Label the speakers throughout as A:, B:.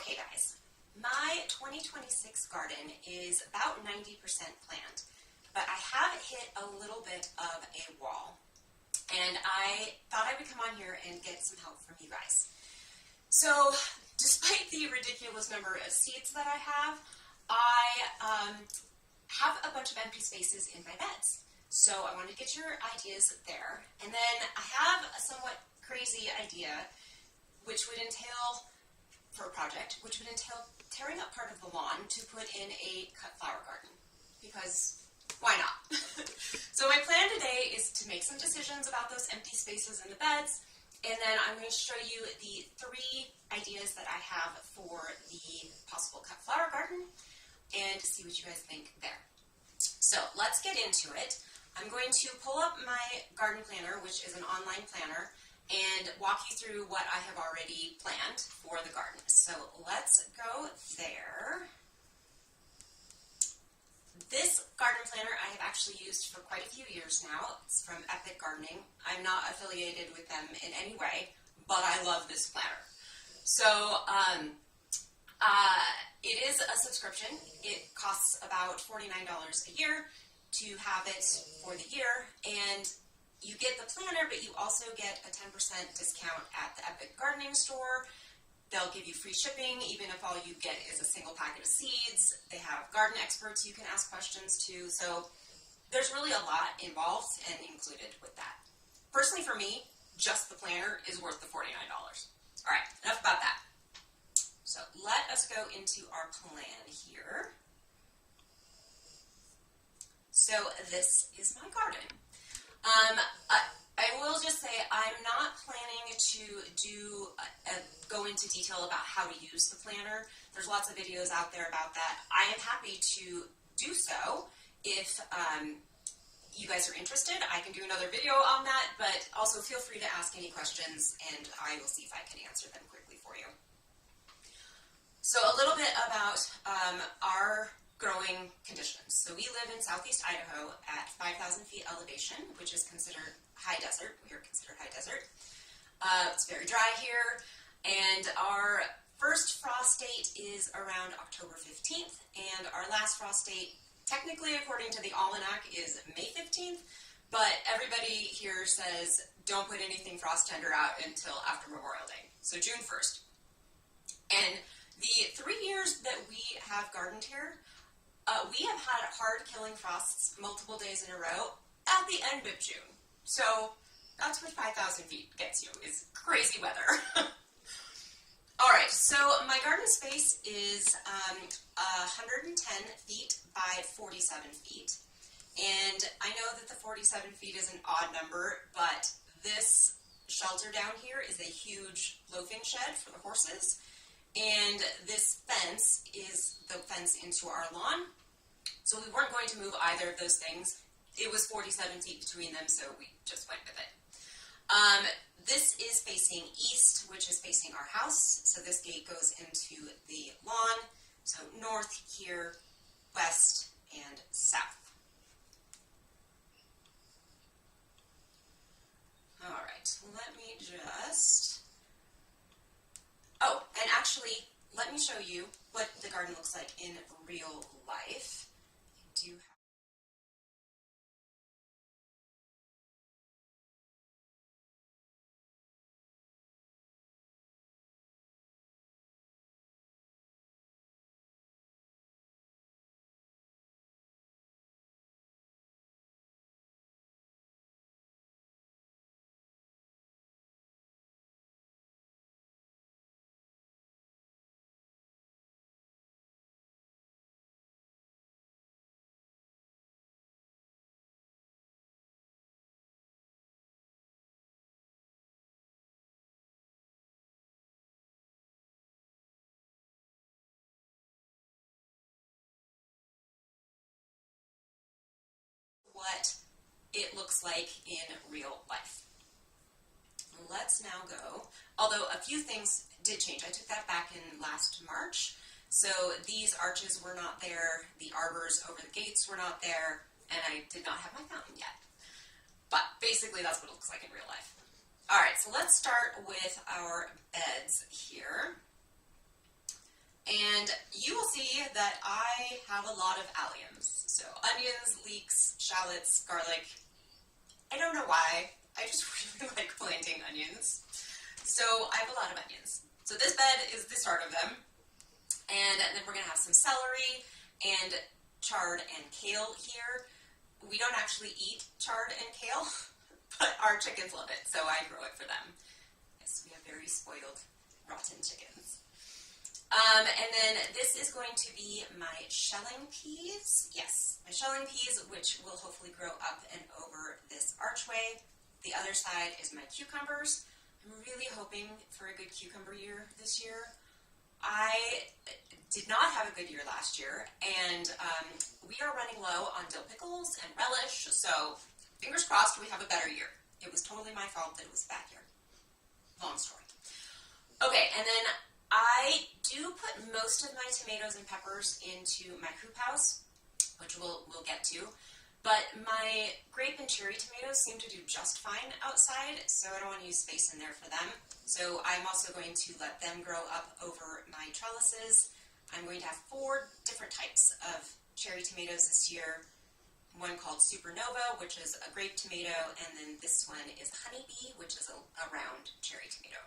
A: Okay guys, my 2026 garden is about 90% planned, but I have hit a little bit of a wall, and I thought I would come on here and get some help from you guys. So, despite the ridiculous number of seeds that I have a bunch of empty spaces in my beds. So I want to get your ideas there. And then I have a somewhat crazy idea, which would entail, for a project, which would entail tearing up part of the lawn to put in a cut flower garden. Because why not? So my plan today is to make some decisions about those empty spaces in the beds, and then I'm going to show you the 3 ideas that I have for the possible cut flower garden, and see what you guys think there. So let's get into it. I'm going to pull up my garden planner, which is an online planner, and walk you through what I have already planned for the garden. So let's go there. This garden planner I have actually used for quite a few years now. It's from Epic Gardening. I'm not affiliated with them in any way, but I love this planner. So it is a subscription. It costs about $49 a year to have it for the year, and you get the planner, but you also get a 10% discount at the Epic Gardening store. They'll give you free shipping, even if all you get is a single packet of seeds. They have garden experts you can ask questions to, so there's really a lot involved and included with that. Personally, for me, just the planner is worth the $49. All right, enough about that. So let us go into our plan here. So this is my garden. I will just say I'm not planning to go into detail about how to use the planner. There's lots of videos out there about that. I am happy to do so if you guys are interested. I can do another video on that, but also feel free to ask any questions, and I will see if I can answer them quickly for you. So a little bit about our growing conditions. So we live in southeast Idaho at 5,000 feet elevation, which is considered high desert. We are considered high desert. It's very dry here, and our first frost date is around October 15th, and our last frost date, technically according to the almanac, is May 15th, but everybody here says don't put anything frost tender out until after Memorial Day, so June 1st. And the 3 years that we have gardened here, we have had hard killing frosts multiple days in a row at the end of June. So that's what 5,000 feet gets you, is crazy weather. All right, so my garden space is 110 feet by 47 feet. And I know that the 47 feet is an odd number, but this shelter down here is a huge loafing shed for the horses. And this fence is the fence into our lawn. So we weren't going to move either of those things. It was 47 feet between them, so we just went with it. This is facing east, which is facing our house. So this gate goes into the lawn. So north here, west, and south. All right, let me just... Oh, and actually, let me show you what the garden looks like in real life. I do have what it looks like in real life. Let's now go, although a few things did change. I took that back in last March. So these arches were not there, the arbors over the gates were not there, and I did not have my fountain yet. But basically that's what it looks like in real life. All right, so let's start with our beds here. And you will see that I have a lot of alliums. So onions, leeks, shallots, garlic. I don't know why. I just really like planting onions. So I have a lot of onions. So this bed is the start of them. And then we're going to have some celery and chard and kale here. We don't actually eat chard and kale, but our chickens love it, so I grow it for them. Yes, we have very spoiled, rotten chickens. And then this is going to be my shelling peas. Yes, my shelling peas, which will hopefully grow up and over this archway. The other side is my cucumbers. I'm really hoping for a good cucumber year this year. I did not have a good year last year, and we are running low on dill pickles and relish, so fingers crossed we have a better year. It was totally my fault that it was a bad year. Long story. Okay, and then I do put most of my tomatoes and peppers into my hoop house, which we'll get to. But my grape and cherry tomatoes seem to do just fine outside, so I don't want to use space in there for them. So I'm also going to let them grow up over my trellises. I'm going to have 4 different types of cherry tomatoes this year. One called Supernova, which is a grape tomato, and then this one is Honeybee, which is a round cherry tomato.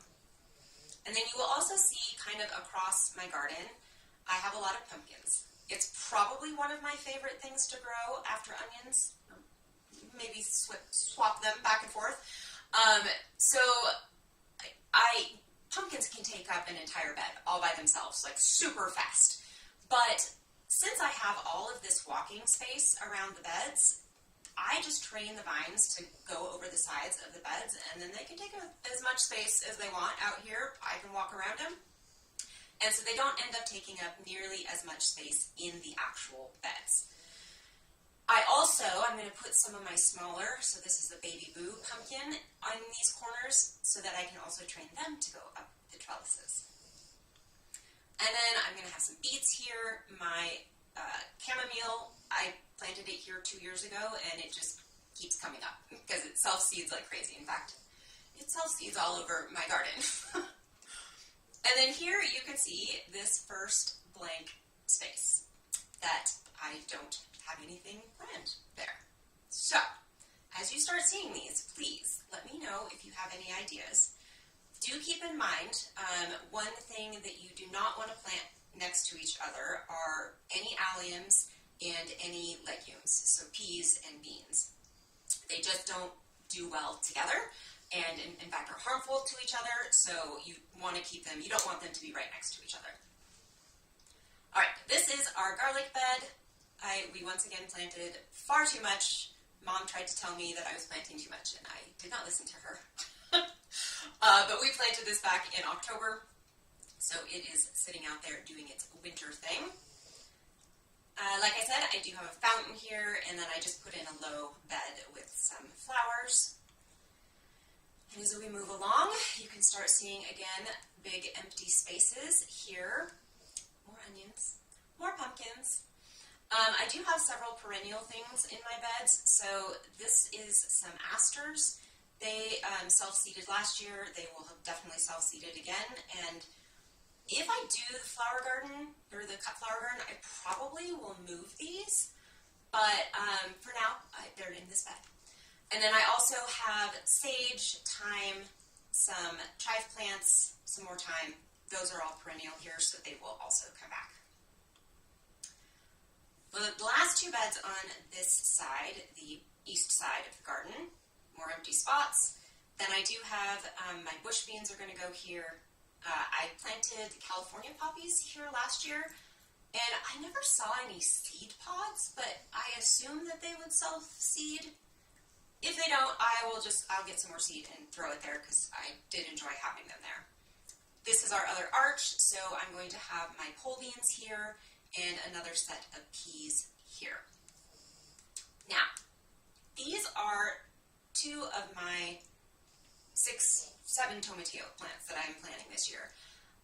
A: And then you will also see kind of across my garden, I have a lot of pumpkins. It's probably one of my favorite things to grow after onions. Maybe swap them back and forth. So pumpkins can take up an entire bed all by themselves, like super fast. But since I have all of this walking space around the beds, I just train the vines to go over the sides of the beds, and then they can take as much space as they want out here. I can walk around them. And so they don't end up taking up nearly as much space in the actual beds. I'm going to put some of my smaller, so this is the Baby Boo pumpkin, on these corners so that I can also train them to go up the trellises. And then I'm going to have some beets here. My chamomile, I planted it here 2 years ago, and it just keeps coming up because it self-seeds like crazy. In fact, it self-seeds all over my garden. And then here you can see this first blank space that I don't have anything planned there. So, as you start seeing these, please let me know if you have any ideas. Do keep in mind, one thing that you do not want to plant next to each other are any alliums and any legumes, so peas and beans. They just don't do well together, and in fact are harmful to each other, so you want to keep them, you don't want them to be right next to each other. Alright, this is our garlic bed. We once again planted far too much. Mom tried to tell me that I was planting too much, and I did not listen to her. But we planted this back in October, so it is sitting out there doing its winter thing. Like I said, I do have a fountain here, and then I just put in a low bed with some flowers. And as we move along, you can start seeing, again, big empty spaces here. More onions, more pumpkins. I do have several perennial things in my beds. So this is some asters. They self-seeded last year. They will have definitely self-seeded again. And if I do the flower garden, or the cut flower garden, I probably will move these. But for now, they're in this bed. And then I also have sage, thyme, some chive plants, some more thyme. Those are all perennial here, so they will also come back. The last 2 beds on this side, the east side of the garden, more empty spots. Then I do have, my bush beans are going to go here. I planted California poppies here last year, and I never saw any seed pods, but I assume that they would self-seed. If they don't, I'll get some more seed and throw it there because I did enjoy having them there. This is our other arch, so I'm going to have my pole beans here and another set of peas here. Now, these are 2 of my 6, 7 tomatillo plants that I'm planting this year.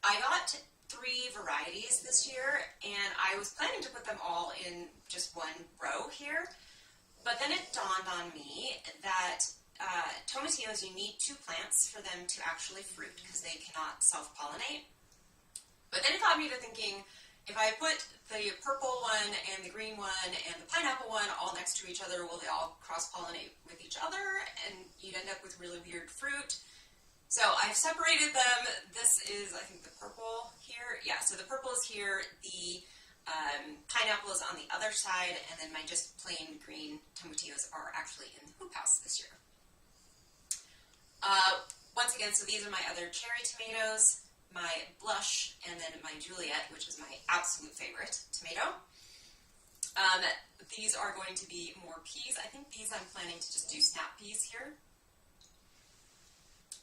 A: I got 3 varieties this year, and I was planning to put them all in just one row here. But then it dawned on me that tomatillos, you need 2 plants for them to actually fruit because they cannot self-pollinate. But then it got me to thinking, If I put the purple one and the green one and the pineapple one all next to each other, will they all cross-pollinate with each other? And you'd end up with really weird fruit. So I've separated them. This is, I think, the purple here. Yeah, so the purple is here. The pineapple is on the other side, and then my just plain green tomatillos are actually in the hoop house this year. Once again, so these are my other cherry tomatoes, my blush, and then my Juliet, which is my absolute favorite tomato. These are going to be more peas. I think these I'm planning to just do snap peas here.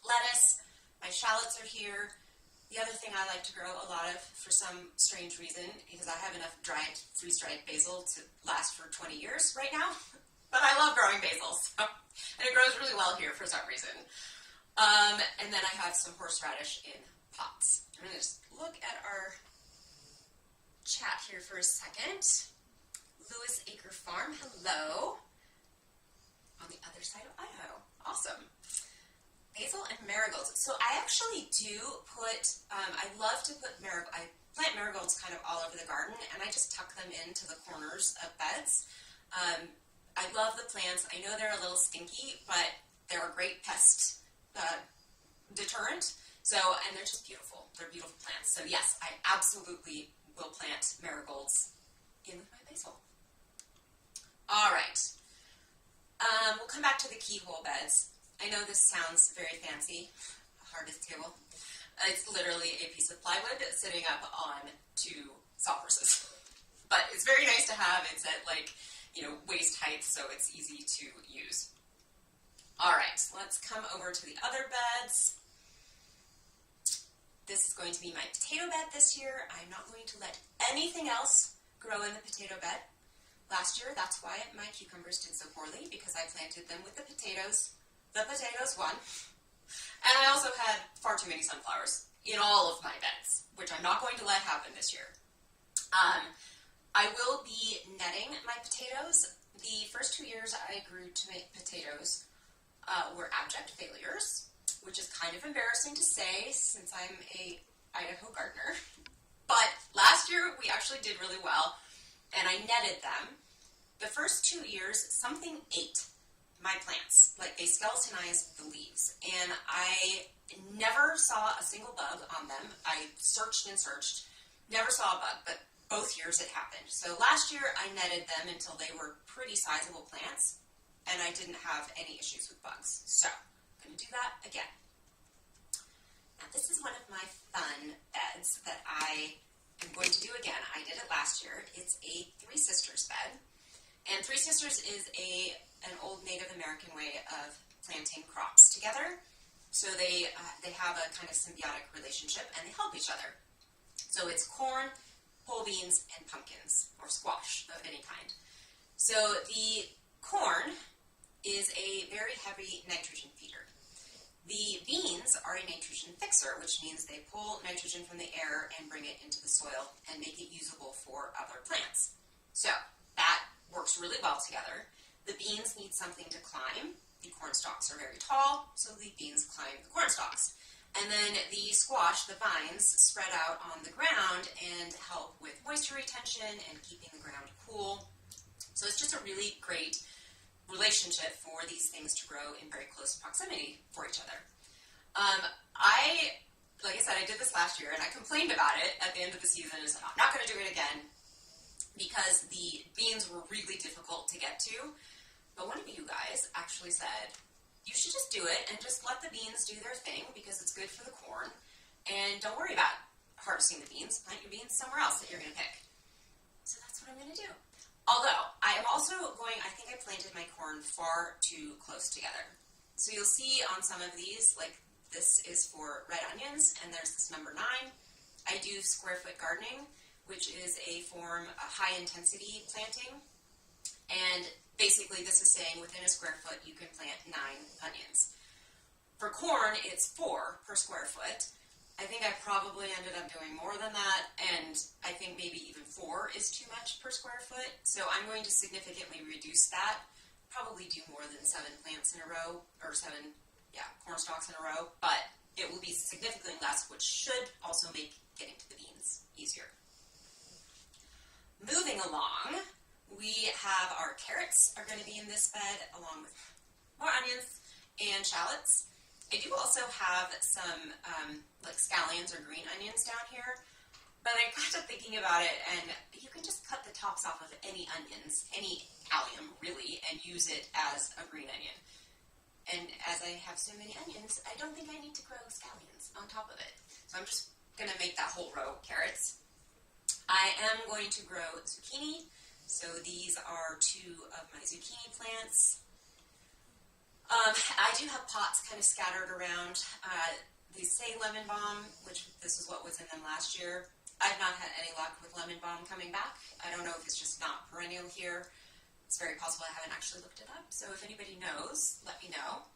A: Lettuce, my shallots are here. The other thing I like to grow a lot of, for some strange reason, because I have enough freeze-dried basil to last for 20 years right now, but I love growing basil, so, and it grows really well here for some reason. And then I have some horseradish in pots. I'm going to just look at our chat here for a second. Lewis Acre Farm, hello. On the other side of Idaho, awesome. Basil and marigolds. So I actually do put, I love to put I plant marigolds kind of all over the garden, and I just tuck them into the corners of beds. I love the plants. I know they're a little stinky, but they're a great pest deterrent. So, and they're just beautiful. They're beautiful plants. So yes, I absolutely will plant marigolds in with my basil. All right. We'll come back to the keyhole beds. I know this sounds very fancy, a hardest table. It's literally a piece of plywood sitting up on two sawhorses. But it's very nice to have. It's at waist height, so it's easy to use. All right, let's come over to the other beds. This is going to be my potato bed this year. I'm not going to let anything else grow in the potato bed. Last year, that's why my cucumbers did so poorly, because I planted them with the potatoes. The potatoes won. And I also had far too many sunflowers in all of my beds, which I'm not going to let happen this year. I will be netting my potatoes. The first 2 years I grew potatoes were abject failures, which is kind of embarrassing to say since I'm a Idaho gardener. But last year we actually did really well, and I netted them. The first 2 years, something ate my plants. Like, they skeletonized the leaves, and I never saw a single bug on them. I searched and searched, never saw a bug, but both years it happened. So last year I netted them until they were pretty sizable plants, and I didn't have any issues with bugs. So I'm going to do that again. Now, this is one of my fun beds that I am going to do again. I did it last year. It's a Three Sisters bed, and Three Sisters is an old Native American way of planting crops together. So they have a kind of symbiotic relationship, and they help each other. So it's corn, whole beans, and pumpkins, or squash of any kind. So the corn is a very heavy nitrogen feeder. The beans are a nitrogen fixer, which means they pull nitrogen from the air and bring it into the soil and make it usable for other plants. So that works really well together. The beans need something to climb. The corn stalks are very tall, so the beans climb the corn stalks. And then the squash, the vines, spread out on the ground and help with moisture retention and keeping the ground cool. So it's just a really great relationship for these things to grow in very close proximity for each other. Like I said, I did this last year, and I complained about it at the end of the season and said, I'm not going to do it again because the beans were really difficult to get to. But one of you guys actually said, you should just do it and just let the beans do their thing because it's good for the corn. And don't worry about harvesting the beans. Plant your beans somewhere else that you're going to pick. So that's what I'm going to do. Although, I am also I think I planted my corn far too close together. So you'll see on some of these, like this is for red onions, and there's this number 9. I do square foot gardening, which is a high intensity planting. And basically this is saying within a square foot you can plant 9 onions. For corn, it's 4 per square foot. I think I probably ended up doing more than that, and I think maybe even 4 is too much per square foot. So I'm going to significantly reduce that, probably do more than 7 plants in a row, or 7 corn stalks in a row, but it will be significantly less, which should also make getting to the beans easier. Moving along, we have our carrots are going to be in this bed along with more onions and shallots. I do also have some like scallions or green onions down here, but I got to thinking about it, and you can just cut the tops off of any onions, any allium really, and use it as a green onion. And as I have so many onions, I don't think I need to grow scallions on top of it. So I'm just going to make that whole row carrots. I am going to grow zucchini. So these are 2 of my zucchini plants. I do have pots kind of scattered around. These say lemon balm, which this is what was in them last year. I've not had any luck with lemon balm coming back. I don't know if it's just not perennial here. It's very possible I haven't actually looked it up. So if anybody knows, let me know.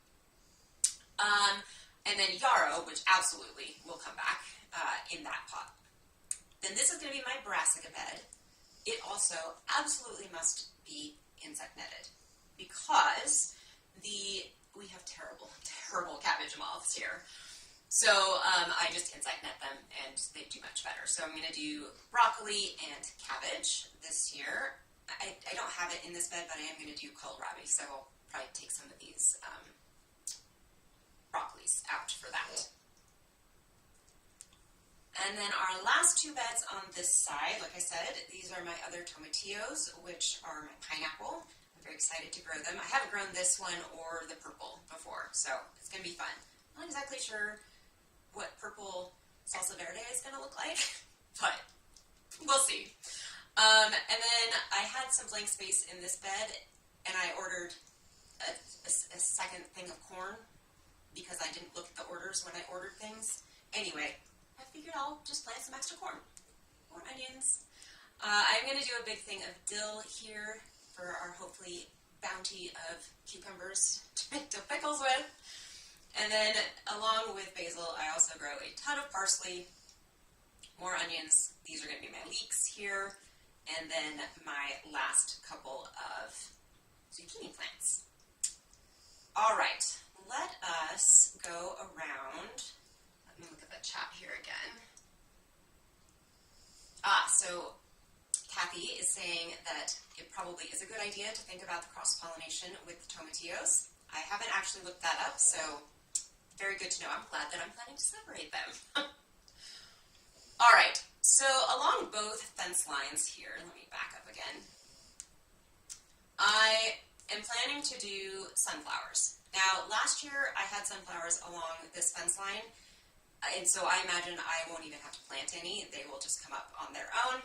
A: And then yarrow, which absolutely will come back in that pot. Then this is going to be my brassica bed. It also absolutely must be insect netted because we have terrible, terrible cabbage moths here. So I just insect net them and they do much better. So I'm going to do broccoli and cabbage this year. I don't have it in this bed, but I am going to do kohlrabi, so I'll probably take some of these broccolis out for that. And then our last 2 beds on this side, like I said, these are my other tomatillos, which are my pineapple. I'm very excited to grow them. I haven't grown this one or the purple before, so it's going to be fun. I'm not exactly sure what purple salsa verde is going to look like, but we'll see. And then I had some blank space in this bed, and I ordered a second thing of corn because I didn't look at the orders when I ordered things. Anyway, I figured I'll just plant some extra corn or onions. I'm going to do a big thing of dill here for our hopefully bounty of cucumbers to make dill pickles with. And then along with basil, I also grow a ton of parsley, more onions. These are going to be my leeks here. And then my last couple of zucchini plants. All right, let us go around. Let me look at the chat here again. So Kathy is saying that it probably is a good idea to think about the cross-pollination with the tomatillos. I haven't actually looked that up, so very good to know. I'm glad that I'm planning to separate them. All right, so along both fence lines here, let me back up again. I am planning to do sunflowers. Now, last year I had sunflowers along this fence line, and so I imagine I won't even have to plant any. They will just come up on their own.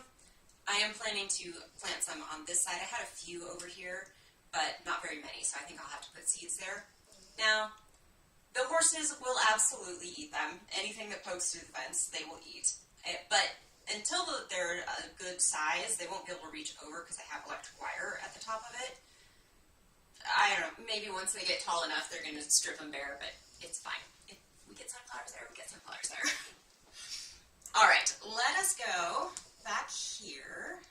A: I am planning to plant some on this side. I had a few over here, but not very many, so I think I'll have to put seeds there. Now, the horses will absolutely eat them. Anything that pokes through the fence, they will eat. But until they're a good size, they won't be able to reach over because I have electric wire at the top of it. I don't know, maybe once they get tall enough, they're going to strip them bare, but it's fine. If we get sunflowers there, we get sunflowers there. All right, let us go back here.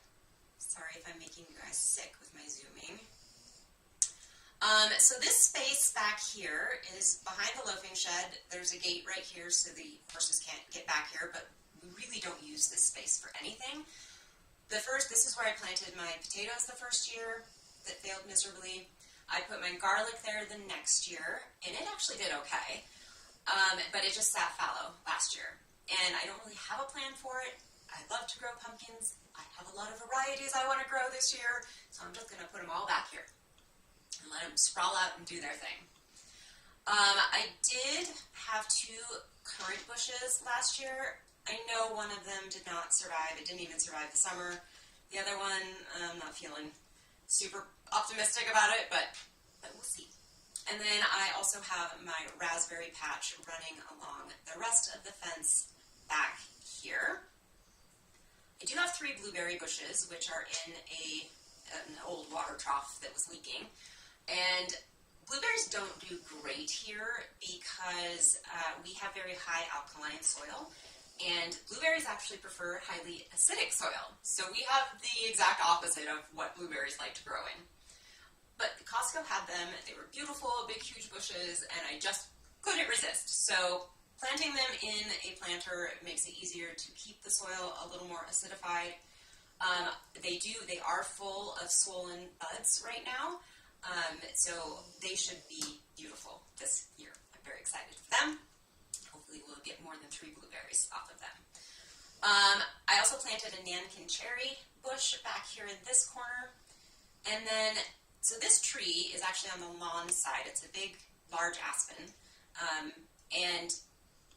A: Sorry if I'm making you guys sick with my zooming. So this space back here is behind the loafing shed. There's a gate right here so the horses can't get back here, but we really don't use this space for anything. This is where I planted my potatoes the first year that failed miserably. I put my garlic there the next year, and it actually did okay, but it just sat fallow last year. And I don't really have a plan for it. I love to grow pumpkins. I have a lot of varieties I want to grow this year, so I'm just going to put them all back here and let them sprawl out and do their thing. I did have 2 currant bushes last year. I know one of them did not survive. It didn't even survive the summer. The other one, I'm not feeling super optimistic about it, but we'll see. And then I also have my raspberry patch running along the rest of the fence back here. I do have 3 blueberry bushes, which are in an old water trough that was leaking. And blueberries don't do great here because we have very high alkaline soil, and blueberries actually prefer highly acidic soil. So we have the exact opposite of what blueberries like to grow in. But Costco had them. They were beautiful, big, huge bushes, and I just couldn't resist. So planting them in a planter makes it easier to keep the soil a little more acidified. They are full of swollen buds right now, so they should be beautiful this year. I'm very excited for them. Hopefully we'll get more than 3 blueberries off of them. I also planted a Nankin cherry bush back here in this corner. And then, so this tree is actually on the lawn side. It's a big, large aspen. And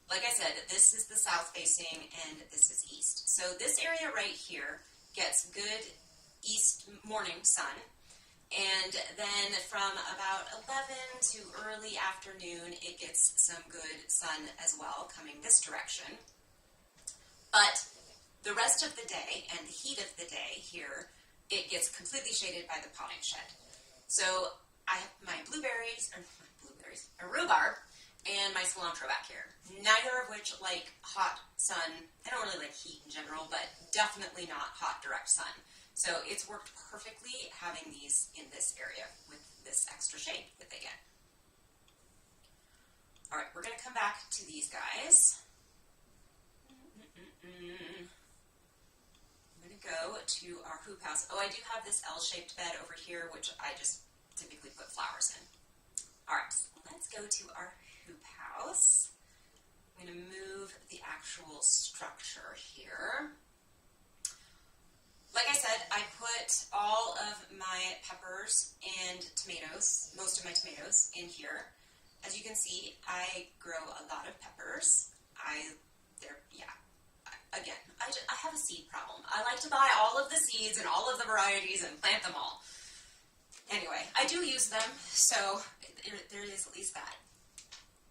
A: like I said, this is the south facing and this is east. So this area right here gets good east morning sun. And then from about 11 to early afternoon, it gets some good sun as well coming this direction. But the rest of the day and the heat of the day here, it gets completely shaded by the potting shed. So I have my rhubarb, and my cilantro back here. Neither of which like hot sun. I don't really like heat in general, but definitely not hot direct sun. So it's worked perfectly having these in this area with this extra shade that they get. All right, we're going to come back to these guys. I'm going to go to our hoop house. Oh, I do have this L-shaped bed over here, which I just typically put flowers in. All right, so let's go to our hoop house. I'm going to move the actual structure here. Like I said, I put all of my peppers and tomatoes, most of my tomatoes, in here. As you can see, I grow a lot of peppers. I have a seed problem. I like to buy all of the seeds and all of the varieties and plant them all. Anyway, I do use them, so there is at least that.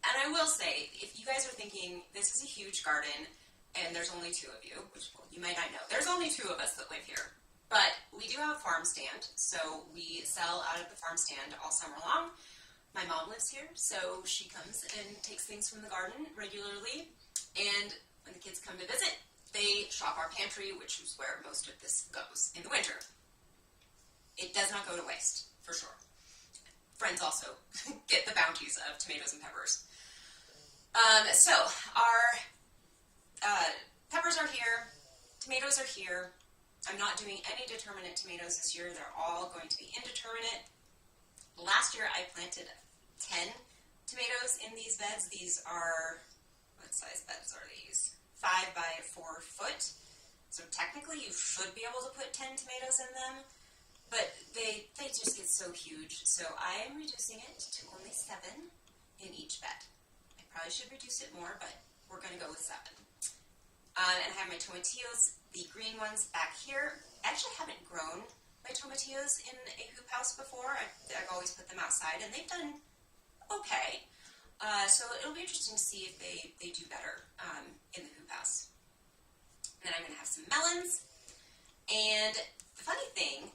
A: And I will say, if you guys are thinking, this is a huge garden, and there's only 2 of you, which you might not know. There's only 2 of us that live here. But we do have a farm stand, so we sell out of the farm stand all summer long. My mom lives here, so she comes and takes things from the garden regularly. And when the kids come to visit, they shop our pantry, which is where most of this goes in the winter. It does not go to waste, for sure. Friends also get the bounties of tomatoes and peppers. So our peppers are here, tomatoes are here. I'm not doing any determinate tomatoes this year. They're all going to be indeterminate. Last year I planted 10 tomatoes in these beds. These are, what size beds are these? 5 by 4 foot. So technically you should be able to put 10 tomatoes in them, but they just get so huge. So I am reducing it to only 7 in each bed. I probably should reduce it more, but we're going to go with 7. And I have my tomatillos, the green ones back here. I actually haven't grown my tomatillos in a hoop house before. I've always put them outside, and they've done okay. So it'll be interesting to see if they do better in the hoop house. And then I'm going to have some melons. And the funny thing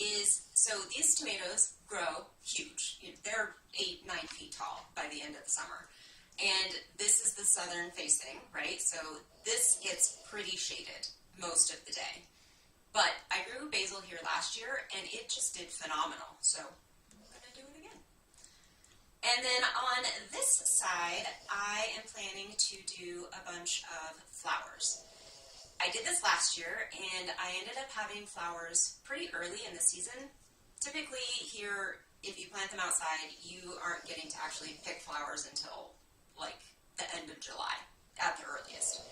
A: is, so these tomatoes grow huge. They're 8-9 feet tall by the end of the summer. And this is the southern facing, right? So this gets pretty shaded most of the day. But I grew basil here last year, and it just did phenomenal. So I'm going to do it again. And then on this side, I am planning to do a bunch of flowers. I did this last year, and I ended up having flowers pretty early in the season. Typically here, if you plant them outside, you aren't getting to actually pick flowers until like the end of July at the earliest.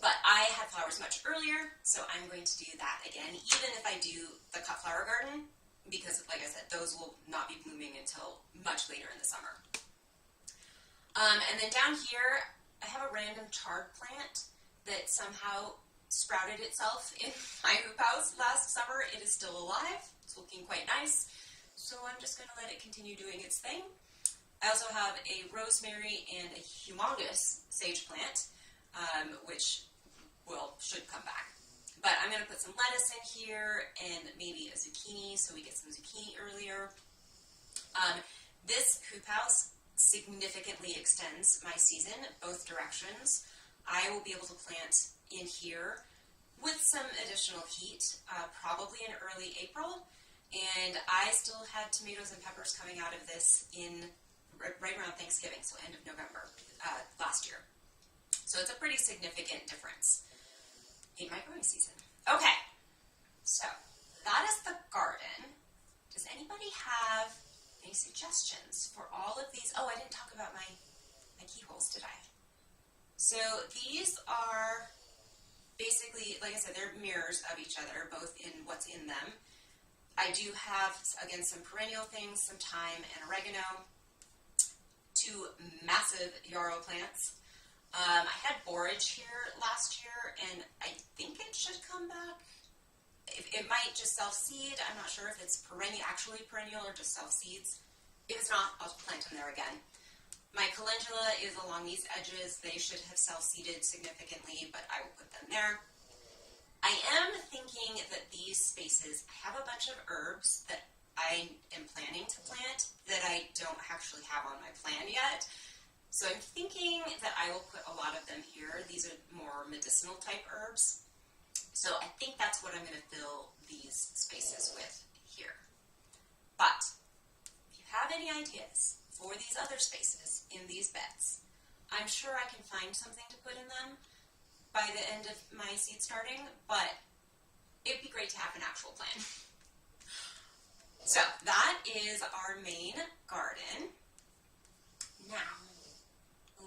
A: But I had flowers much earlier, so I'm going to do that again, even if I do the cut flower garden, because like I said, those will not be blooming until much later in the summer. And then down here, I have a random chard plant that somehow sprouted itself in my hoop house last summer. It is still alive. It's looking quite nice. So I'm just going to let it continue doing its thing. I also have a rosemary and a humongous sage plant, which should come back. But I'm going to put some lettuce in here and maybe a zucchini, so we get some zucchini earlier. This hoop house significantly extends my season both directions. I will be able to plant in here with some additional heat, probably in early April. And I still had tomatoes and peppers coming out of this in right around Thanksgiving, so end of November last year. So it's a pretty significant difference in my growing season. Okay, suggestions for all of these. Oh, I didn't talk about my keyholes, did I? So these are basically, like I said, they're mirrors of each other, both in what's in them. I do have, again, some perennial things, some thyme and oregano, 2 massive yarrow plants. I had borage here last year, and I think it should come back. It might just self-seed. I'm not sure if it's actually perennial or just self-seeds. If it's not, I'll plant them there again. My calendula is along these edges. They should have self-seeded significantly, but I will put them there. I am thinking that these spaces have a bunch of herbs that I am planning to plant that I don't actually have on my plan yet. So I'm thinking that I will put a lot of them here. These are more medicinal type herbs. So I think that's what I'm going to fill these spaces with here. But if you have any ideas for these other spaces in these beds, I'm sure I can find something to put in them by the end of my seed starting, but it'd be great to have an actual plan. So that is our main garden. Now,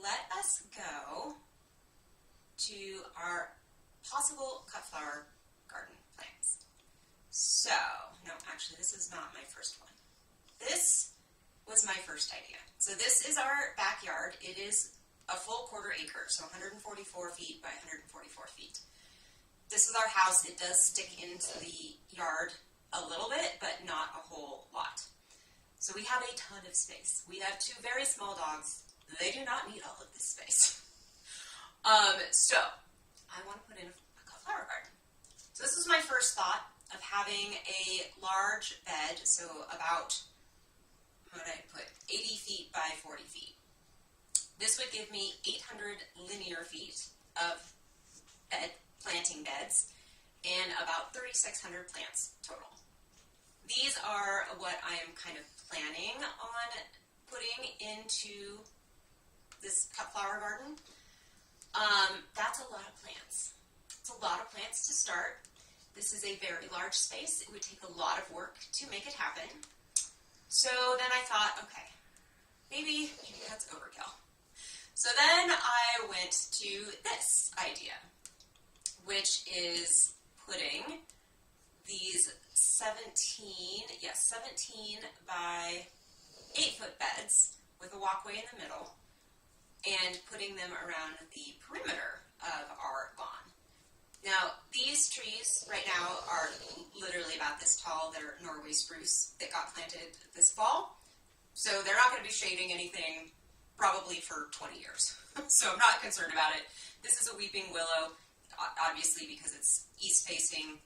A: let us go to our possible cut flower garden plants. So, no, actually this is not my first one. This was my first idea. So this is our backyard. It is a full 1/4 acre, so 144 feet by 144 feet. This is our house. It does stick into the yard a little bit, but not a whole lot. So we have a ton of space. We have 2 very small dogs. They do not need all of this space. So I want to put in a cut flower garden. So this is my first thought of having a large bed, so about, what did I put, 80 feet by 40 feet. This would give me 800 linear feet of planting beds and about 3,600 plants total. These are what I am kind of planning on putting into this cut flower garden. That's a lot of plants. It's a lot of plants to start. This is a very large space. It would take a lot of work to make it happen. So then I thought, okay, maybe that's overkill. So then I went to this idea, which is putting these 17 by 8 foot beds with a walkway in the middle and putting them around the perimeter of our lawn. Now, these trees right now are literally about this tall. They're Norway spruce that got planted this fall. So they're not going to be shading anything probably for 20 years. So I'm not concerned about it. This is a weeping willow, obviously because it's east facing.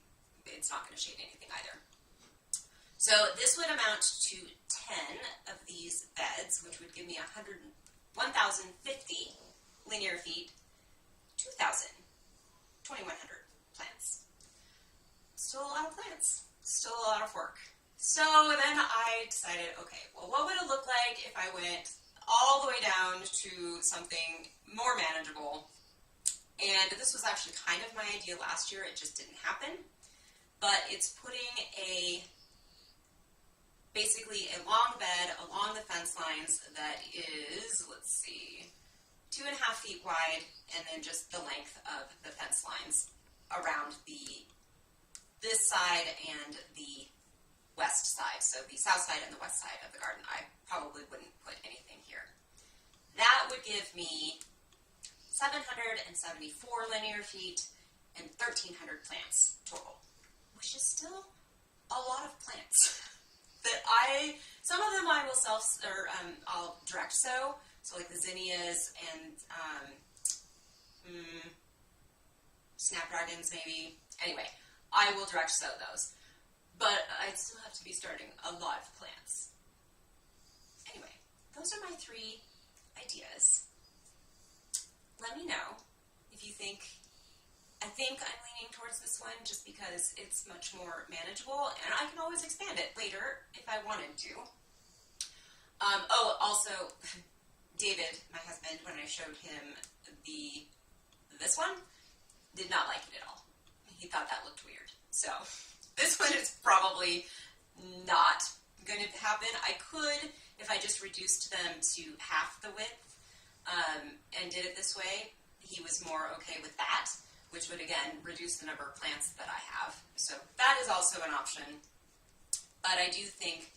A: It's not going to shade anything either. So this would amount to 10 of these beds, which would give me 1,050 linear feet, 2,100 plants. Still a lot of plants, still a lot of work. So then I decided, okay, well, what would it look like if I went all the way down to something more manageable? And this was actually kind of my idea last year, it just didn't happen. But it's putting basically a long bed along the fence lines that is, let's see, 2.5 feet wide, and then just the length of the fence lines around this side and the west side. So the south side and the west side of the garden. I probably wouldn't put anything here. That would give me 774 linear feet and 1,300 plants total, which is still a lot of plants. Some of them I will I'll direct sow, so like the zinnias and snapdragons maybe. Anyway, I will direct sow those, but I still have to be starting a lot of plants. Anyway, those are my 3 ideas. Let me know if you think. I think I'm leaning towards this one just because it's much more manageable, and I can always expand it later if I wanted to. Also, David, my husband, when I showed him this one, did not like it at all. He thought that looked weird. So this one is probably not going to happen. I could If I just reduced them to half the width and did it this way, he was more okay with that, which would again reduce the number of plants that I have. So that is also an option, but I do think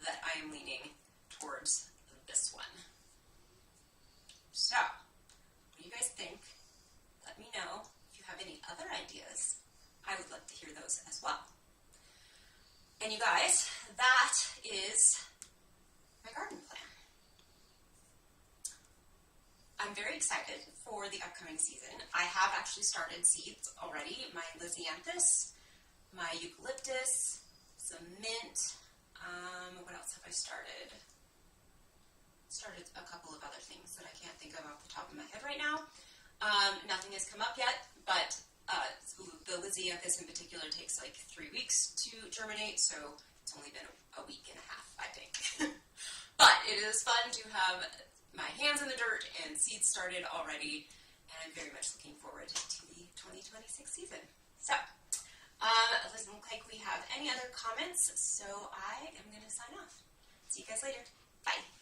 A: that I am leaning towards this one. So, what do you guys think? Let me know if you have any other ideas. I would love to hear those as well. And you guys, that is my garden plan. I'm very excited for the upcoming season. I have actually started seeds already. My lisianthus, my eucalyptus, some mint. What else have I started? Started a couple of other things that I can't think of off the top of my head right now. Nothing has come up yet, but the lisianthus in particular takes like 3 weeks to germinate, so it's only been a week and a half, I think. But it is fun to have my hands in the dirt and seeds started already, and I'm very much looking forward to the 2026 season. So, it doesn't look like we have any other comments, so I am going to sign off. See you guys later. Bye.